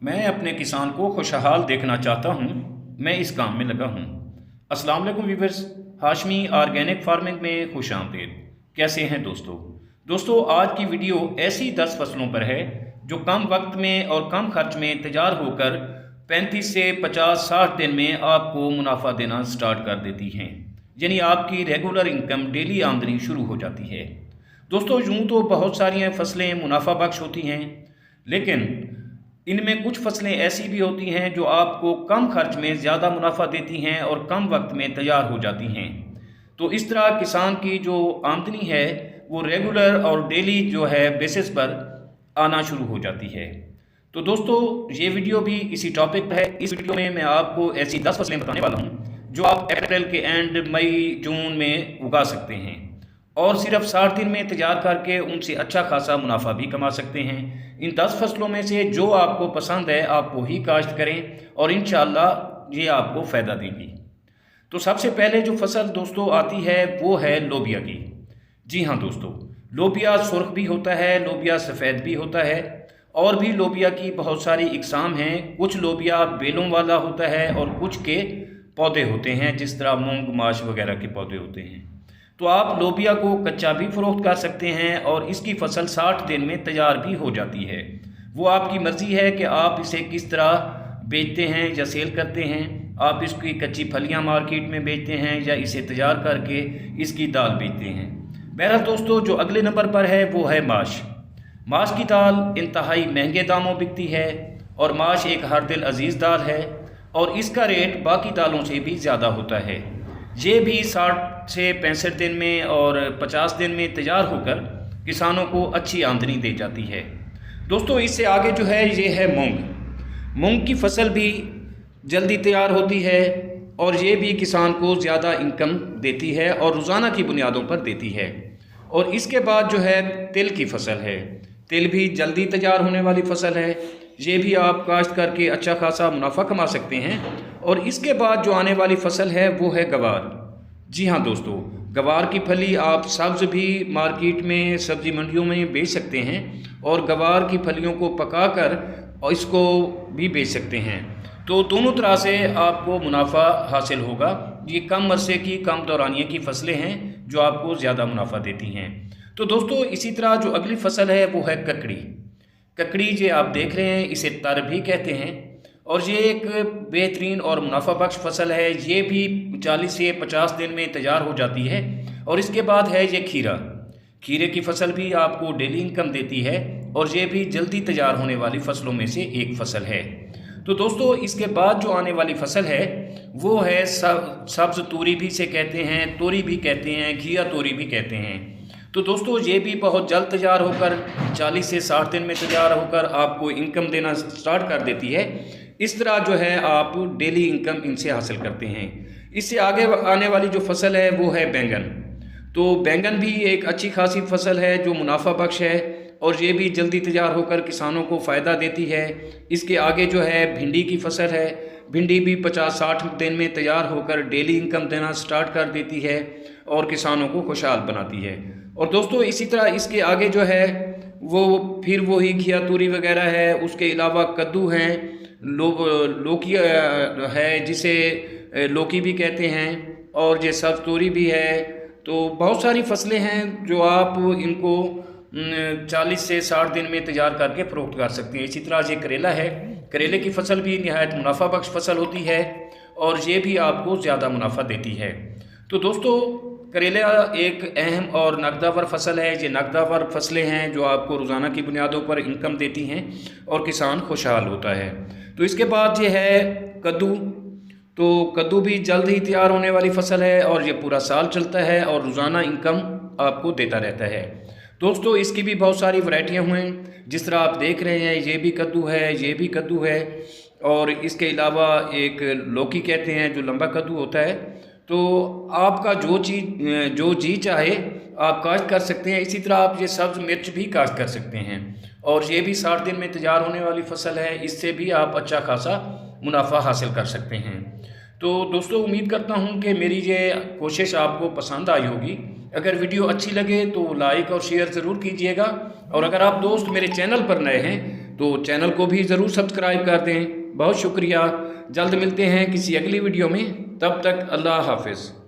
मैं अपने किसान को खुशहाल देखना चाहता हूँ। मैं इस काम में लगा हूँ। अस्सलाम वालेकुम व्यूअर्स, हाशमी ऑर्गेनिक फार्मिंग में खुश आमदीद। कैसे हैं दोस्तों आज की वीडियो ऐसी 10 फसलों पर है जो कम वक्त में और कम खर्च में तैयार होकर 35 से 50-60 दिन में आपको मुनाफा देना स्टार्ट कर देती हैं। यानी आपकी रेगुलर इनकम, डेली आमदनी शुरू हो जाती है। दोस्तों यूँ तो बहुत सारी फसलें मुनाफा बख्श होती हैं, लेकिन इनमें कुछ फसलें ऐसी भी होती हैं जो आपको कम खर्च में ज़्यादा मुनाफा देती हैं और कम वक्त में तैयार हो जाती हैं। तो इस तरह किसान की जो आमदनी है वो रेगुलर और डेली जो है बेसिस पर आना शुरू हो जाती है। तो दोस्तों ये वीडियो भी इसी टॉपिक पर है। इस वीडियो में मैं आपको ऐसी 10 फसलें बताने वाला हूँ जो आप अप्रैल के एंड, मई, जून में उगा सकते हैं और सिर्फ 60 दिन में तैयार करके उनसे अच्छा खासा मुनाफा भी कमा सकते हैं। इन 10 फसलों में से जो आपको पसंद है आप वही काश्त करें और इंशाअल्लाह ये आपको फ़ायदा देगी। तो सबसे पहले जो फसल दोस्तों आती है वो है लोबिया की। जी हाँ दोस्तों, लोबिया सुर्ख भी होता है, लोबिया सफ़ेद भी होता है और भी लोबिया की बहुत सारी इकसाम हैं। कुछ लोबिया बेलों वाला होता है और कुछ के पौधे होते हैं, जिस तरह मूंग, माश वगैरह के पौधे होते हैं। तो आप लोबिया को कच्चा भी फ़रोख्त कर सकते हैं और इसकी फसल 60 दिन में तैयार भी हो जाती है। वो आपकी मर्ज़ी है कि आप इसे किस तरह बेचते हैं या सेल करते हैं। आप इसकी कच्ची फलियां मार्केट में बेचते हैं या इसे तैयार करके इसकी दाल बेचते हैं। बहरहाल दोस्तों जो अगले नंबर पर है वो है माश। माश की दाल इंतहाई महंगे दामों बिकती है और माश एक हर दिल अजीज़ दाल है और इसका रेट बाकी दालों से भी ज़्यादा होता है। ये भी 60 से 65 दिन में और 50 दिन में तैयार होकर किसानों को अच्छी आमदनी दे जाती है। दोस्तों इससे आगे जो है ये है मूंग। मूंग की फसल भी जल्दी तैयार होती है और ये भी किसान को ज़्यादा इनकम देती है और रोज़ाना की बुनियादों पर देती है। और इसके बाद जो है तिल की फसल है। तिल भी जल्दी तैयार होने वाली फसल है। ये भी आप काश्त करके अच्छा खासा मुनाफा कमा सकते हैं। और इसके बाद जो आने वाली फसल है वो है गवार। जी हाँ दोस्तों, गवार की फली आप सब्ज़ भी मार्केट में, सब्ज़ी मंडियों में बेच सकते हैं और गवार की फलियों को पकाकर और इसको भी बेच सकते हैं। तो दोनों तरह से आपको मुनाफा हासिल होगा। ये कम अरसे की, कम दौरानिए की फसलें हैं जो आपको ज़्यादा मुनाफा देती हैं। तो दोस्तों इसी तरह जो अगली फसल है वो है ककड़ी। ककड़ी ये आप देख रहे हैं, इसे तर भी कहते हैं और ये एक बेहतरीन और मुनाफा बख्श फसल है। ये भी 40 से 50 दिन में तैयार हो जाती है। और इसके बाद है ये खीरा। खीरे की फसल भी आपको डेली इनकम देती है और ये भी जल्दी तैयार होने वाली फसलों में से एक फसल है। तो दोस्तों इसके बाद जो आने वाली फसल है वो है सब्ज़ तूरी भी से कहते हैं, तोरी भी कहते हैं, घिया तोरी भी कहते हैं। तो दोस्तों ये भी बहुत जल्द तैयार होकर 40 से 60 दिन में तैयार होकर आपको इनकम देना स्टार्ट कर देती है। इस तरह जो है आप डेली इनकम इनसे हासिल करते हैं। इससे आगे आने वाली जो फसल है वो है बैंगन। तो बैंगन भी एक अच्छी खासी फसल है जो मुनाफा बख्श है और ये भी जल्दी तैयार होकर किसानों को फ़ायदा देती है। इसके आगे जो है भिंडी की फसल है। भिंडी भी 50-60 दिन में तैयार होकर डेली इनकम देना स्टार्ट कर देती है और किसानों को खुशहाल बनाती है। और दोस्तों इसी तरह इसके आगे जो है वो फिर वही घिया तूरी वगैरह है। उसके अलावा कद्दू हैं, लौकी है जिसे लौकी भी कहते हैं और ये सब्ज़ तोरी भी है। तो बहुत सारी फसलें हैं जो आप इनको 40 से 60 दिन में तैयार करके फ़रोख्त कर सकते हैं। इसी तरह ये करेला है। करेले की फसल भी निहायत मुनाफा बख्श फसल होती है और ये भी आपको ज़्यादा मुनाफा देती है। तो दोस्तों करेला एक अहम और नकदावर फसल है। ये नकदावर फसलें हैं जो आपको रोज़ाना की बुनियादों पर इनकम देती हैं और किसान खुशहाल होता है। तो इसके बाद ये है कद्दू। तो कद्दू भी जल्द ही तैयार होने वाली फसल है और ये पूरा साल चलता है और रोज़ाना इनकम आपको देता रहता है। दोस्तों इसकी भी बहुत सारी वैरायटियाँ हुई, जिस तरह आप देख रहे हैं ये भी कद्दू है, ये भी कद्दू है और इसके अलावा एक लौकी कहते हैं जो लंबा कद्दू होता है। तो आपका जो जी चाहे आप काश्त कर सकते हैं। इसी तरह आप ये सब्ज़ मिर्च भी काश्त कर सकते हैं और ये भी 60 दिन में तैयार होने वाली फसल है। इससे भी आप अच्छा खासा मुनाफा हासिल कर सकते हैं। तो दोस्तों उम्मीद करता हूँ कि मेरी ये कोशिश आपको पसंद आई होगी। अगर वीडियो अच्छी लगे तो लाइक और शेयर ज़रूर कीजिएगा और अगर आप दोस्त मेरे चैनल पर नए हैं तो चैनल को भी ज़रूर सब्सक्राइब कर दें। बहुत शुक्रिया। जल्द मिलते हैं किसी अगली वीडियो में, तब तक अल्लाह हाफिज़।